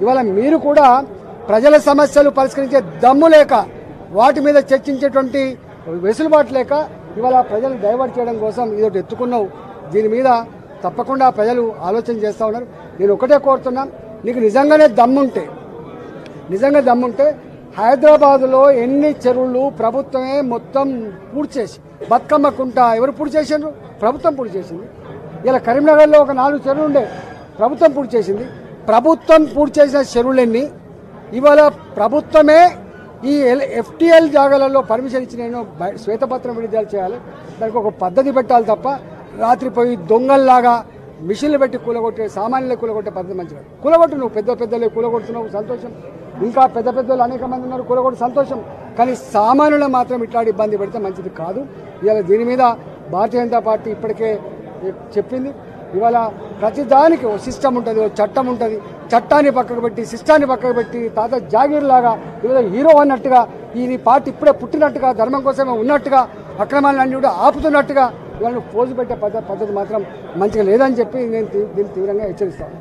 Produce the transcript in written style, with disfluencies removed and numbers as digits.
ఇవాళ మీరు కూడా ప్రజల సమస్యలు పరిష్కరించే దమ్ము లేక వాటి మీద చర్చించేటువంటి వెసులుబాటు లేక ఇవాళ ప్రజలు డైవర్ట్ చేయడం కోసం ఇదొకటి ఎత్తుకున్నావు. దీని మీద తప్పకుండా ప్రజలు ఆలోచన చేస్తూ ఉన్నారు. నేను ఒకటే కోరుతున్నా, నీకు నిజంగా దమ్ముంటే హైదరాబాద్లో ఎన్ని చెరువులు ప్రభుత్వమే మొత్తం పూర్తి చేసి, బతుకమ్మ కుంట ఎవరు పూర్తి చేసిండ్రు? ప్రభుత్వం పూర్తి చేసింది. ఇలా కరీంనగర్లో ఒక 4 చెరువులు ఉండే, ప్రభుత్వం పూర్తి చేసింది. ప్రభుత్వం పూర్తి చేసిన చెరువులన్నీ ఇవాళ ప్రభుత్వమే ఈ FTL జాగాలలో పర్మిషన్ ఇచ్చి నేను శ్వేతపత్రం విడుదల చేయాలి. దానికి ఒక పద్ధతి పెట్టాలి తప్ప రాత్రి పోయి దొంగల్లాగా మిషన్లు పెట్టి కూలగొట్టే, సామాన్యులే కూలగొట్టే పద్ధతి మంచిగా. కూలగొట్టు, నువ్వు పెద్దలే కూలగొడుతున్నావు, సంతోషం. ఇంకా పెద్దలు అనేక మంది ఉన్నారు, కూలగొట్టు, సంతోషం. కానీ సామాన్యులు మాత్రం ఇట్లాంటి ఇబ్బంది పెడితే మంచిది కాదు. ఇవాళ దీని మీద భారతీయ జనతా పార్టీ ఇప్పటికే చెప్పింది. ఇవాళ ప్రతిదానికి ఓ సిస్టమ్ ఉంటుంది, ఓ చట్టం ఉంటుంది. చట్టాన్ని పక్కకు పెట్టి, సిస్టాన్ని పక్కకు పెట్టి, తాత జాగీర్ లాగా ఇవాళ హీరో అన్నట్టుగా, ఈ పార్టీ ఇప్పుడే పుట్టినట్టుగా, ధర్మం కోసమే ఉన్నట్టుగా, అక్రమాలన్నీ కూడా ఆపుతున్నట్టుగా ఇవాళ పోజు పెట్టే పద్ధతి మాత్రం మంచిగా లేదని చెప్పి నేను దీన్ని తీవ్రంగా హెచ్చరిస్తాను.